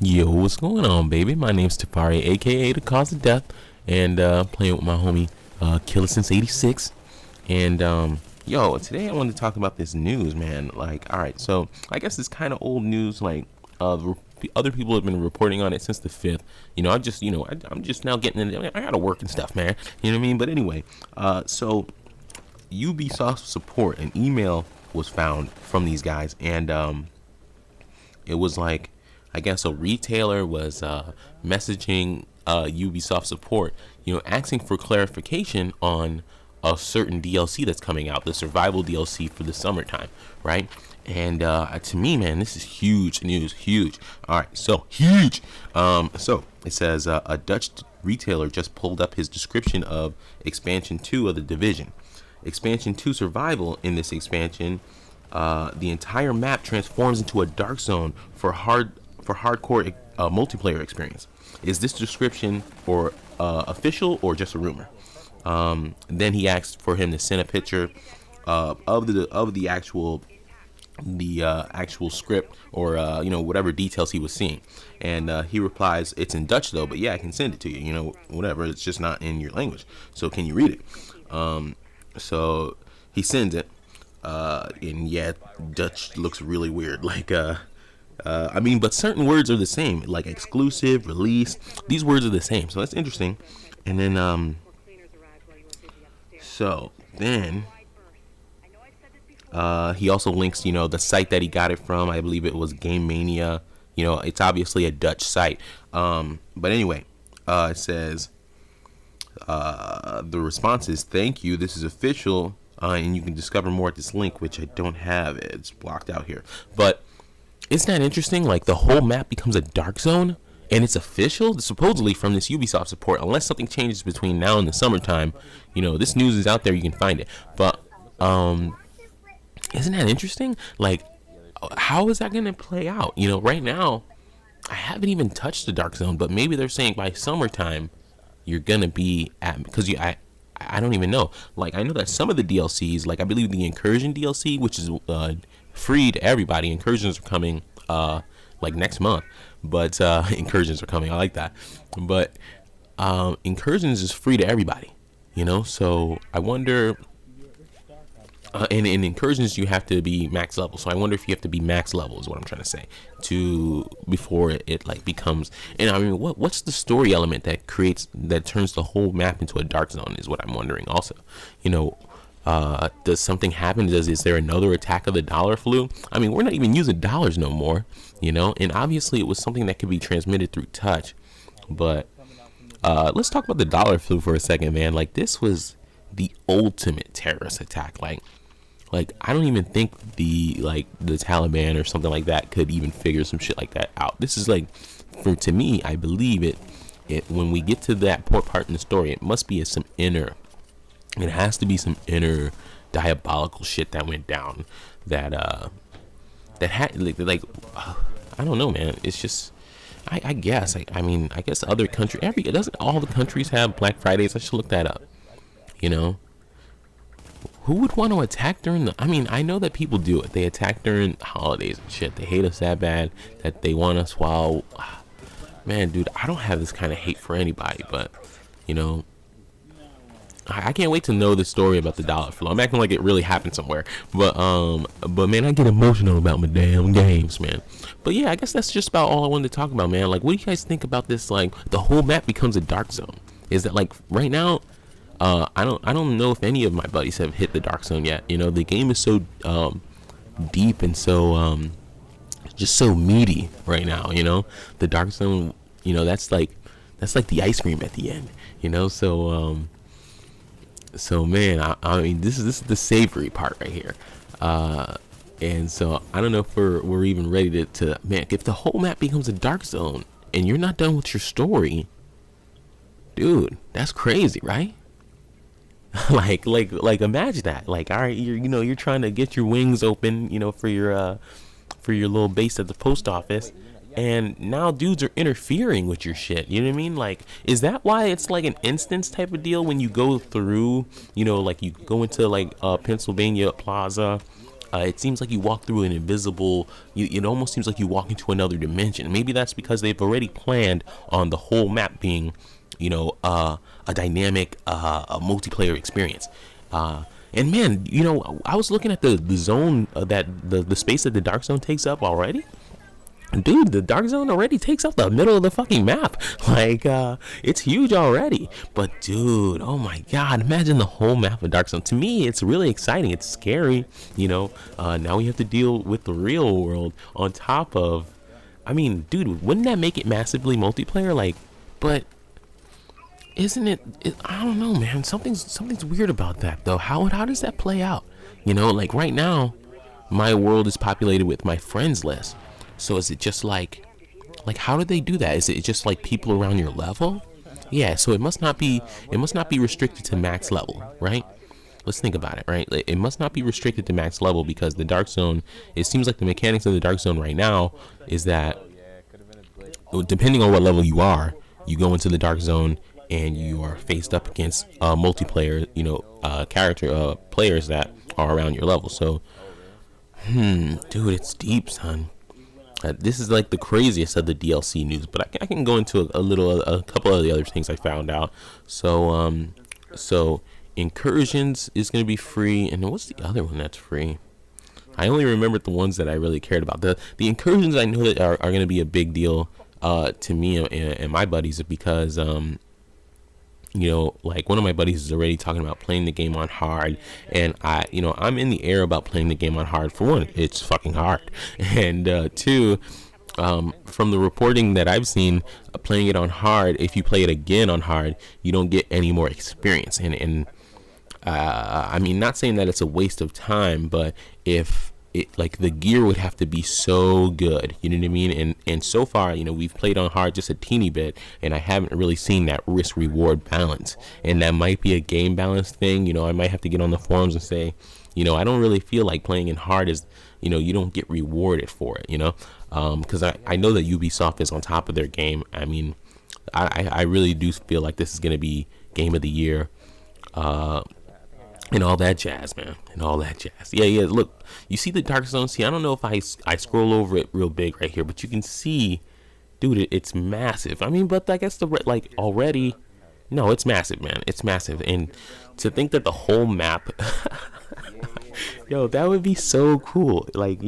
Yo, what's going on, baby? My name's Tarfari, aka the Cause of Death, and playing with my homie Killer since '86. And yo, today I wanted to talk about this news, man. Like, all right, so I guess it's kind of old news. Like, other people have been reporting on it since the 5th. I'm just now getting in. I gotta work and stuff, man. You know what I mean? But anyway, so Ubisoft support, an email was found from these guys, and it was like, I guess a retailer was messaging Ubisoft support, asking for clarification on a certain DLC that's coming out, the survival DLC for the summertime, right? And to me, man, this is huge news, huge. All right, so huge. So it says a Dutch retailer just pulled up his description of expansion 2 of the Division. Expansion 2 survival. In this expansion, the entire map transforms into a dark zone for hardcore multiplayer experience. Is this description for official or just a rumor? Then he asked for him to send a picture of the actual script, or whatever details he was seeing, and he replies, "It's in Dutch though, but yeah, I can send it to you. Whatever. It's just not in your language. So can you read it?" So he sends it, and yeah, Dutch looks really weird. Like but certain words are the same, like exclusive, release. These words are the same, so that's interesting. And then he also links, the site that he got it from. I believe it was Game Mania. It's obviously a Dutch site. But anyway, it says the response is, "Thank you. This is official, and you can discover more at this link," which I don't have. It's blocked out here. But isn't that interesting? Like, the whole map becomes a dark zone, and it's official, supposedly from this Ubisoft support. Unless something changes between now and the summertime, this news is out there. You can find it. But isn't that interesting? Like, how is that going to play out? Right now, I haven't even touched the dark zone, but maybe they're saying by summertime you're gonna be at, because I don't even know. Like, I know that some of the DLCs, like I believe the Incursion DLC, which is free to everybody. Incursions are coming like next month, but Incursions are coming. I like that. But Incursions is free to everybody. So I wonder. And in Incursions, you have to be max level. So I wonder if you have to be max level, is what I'm trying to say, before it like becomes. And I mean, what's the story element that turns the whole map into a dark zone, is what I'm wondering. Also, does something happen? Is there another attack of the dollar flu? I mean, we're not even using dollars no more. And obviously it was something that could be transmitted through touch. But let's talk about the dollar flu for a second, man. Like, this was the ultimate terrorist attack. Like, I don't even think the Taliban or something like that could even figure some shit like that out. This is like, to me, I believe it when we get to that part in the story, it must be it has to be some inner diabolical shit that went down that had I don't know, man. It's just, I guess I guess other country, doesn't all the countries have Black Fridays? I should look that up. Who would want to attack during I know that people do it. They attack during holidays and shit. They hate us that bad that they want us while... Man, dude, I don't have this kind of hate for anybody, but, I can't wait to know the story about the dollar flow. I'm acting like it really happened somewhere. But man, I get emotional about my damn games, man. But yeah, I guess that's just about all I wanted to talk about, man. Like, what do you guys think about this? Like, the whole map becomes a dark zone. Is that, like, right now... I don't know if any of my buddies have hit the dark zone yet. The game is so deep and so just so meaty right now. The dark zone. That's like the ice cream at the end. So man, I mean, this is the savory part right here. And so I don't know if we're even ready to man. If the whole map becomes a dark zone and you're not done with your story, dude, that's crazy, right? like imagine that. Like, all right, you're trying to get your wings open, for your little base at the post office, and now dudes are interfering with your shit. You know what I mean? Like, is that why it's like an instance type of deal when you go through, like you go into like Pennsylvania Plaza, It seems like you walk through an invisible. It almost seems like you walk into another dimension. Maybe that's because they've already planned on the whole map being, a dynamic, a multiplayer experience. And man, I was looking at the zone that the space that the Dark Zone takes up already. Dude, the Dark Zone already takes up the middle of the fucking map. Like, it's huge already. But dude, oh my god, imagine the whole map of Dark Zone. To me, it's really exciting. It's scary. Now we have to deal with the real world on top of. I mean, dude, wouldn't that make it massively multiplayer? Like, but isn't it? I don't know, man. Something's weird about that though. How does that play out? Like right now, my world is populated with my friends list. So is it just like how do they do that? Is it just like people around your level? Yeah, so it must not be restricted to max level, right? Let's think about it, right? It must not be restricted to max level because the Dark Zone, it seems like the mechanics of the Dark Zone right now is that depending on what level you are, you go into the Dark Zone and you are faced up against multiplayer, character players that are around your level. So, dude, it's deep, son. This is like the craziest of the DLC news, but I can go into a couple of the other things I found out. So Incursions is going to be free, and what's the other one that's free? I only remembered the ones that I really cared about. The Incursions I know that are going to be a big deal to me and my buddies because like one of my buddies is already talking about playing the game on hard, and I'm in the air about playing the game on hard. For one, it's fucking hard, and two, from the reporting that I've seen, playing it on hard, if you play it again on hard, you don't get any more experience. And I mean, not saying that it's a waste of time, but if it, like, the gear would have to be so good, you know what I mean? And so far, we've played on hard just a teeny bit, and I haven't really seen that risk reward balance. And that might be a game balance thing. I might have to get on the forums and say, I don't really feel like playing in hard is, you don't get rewarded for it, because I know that Ubisoft is on top of their game. I mean, I really do feel like this is going to be game of the year. And all that jazz, man. And all that jazz. Yeah. Look, you see the Dark Zone? See, I don't know if I scroll over it real big right here, but you can see, dude, it's massive. I mean, but I guess already, no, it's massive, man. It's massive. And to think that the whole map, yo, that would be so cool. Like,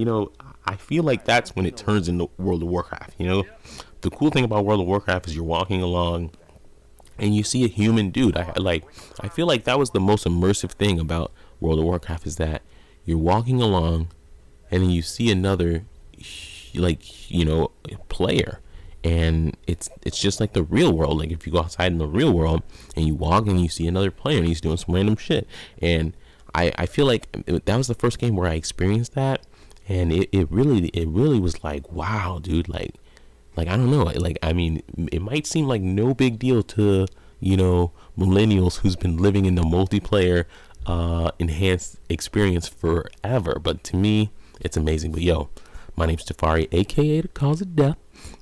I feel like that's when it turns into World of Warcraft, The cool thing about World of Warcraft is you're walking along and you see a human dude. I feel like that was the most immersive thing about World of Warcraft is that you're walking along and then you see another player, and it's just like the real world. Like if you go outside in the real world and you walk and you see another player and he's doing some random shit, and I feel like that was the first game where I experienced that, and it really was like, wow, dude, like I don't know, like, I mean, it might seem like no big deal to millennials who's been living in the multiplayer enhanced experience forever, but to me it's amazing. But yo, my name's Tarfari, aka the Cause of Death,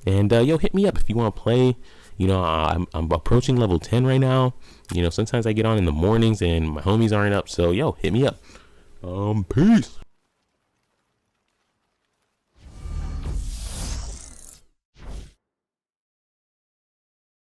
and hit me up if you want to play. I'm approaching level 10 right now. Sometimes I get on in the mornings and my homies aren't up, so hit me up. Peace.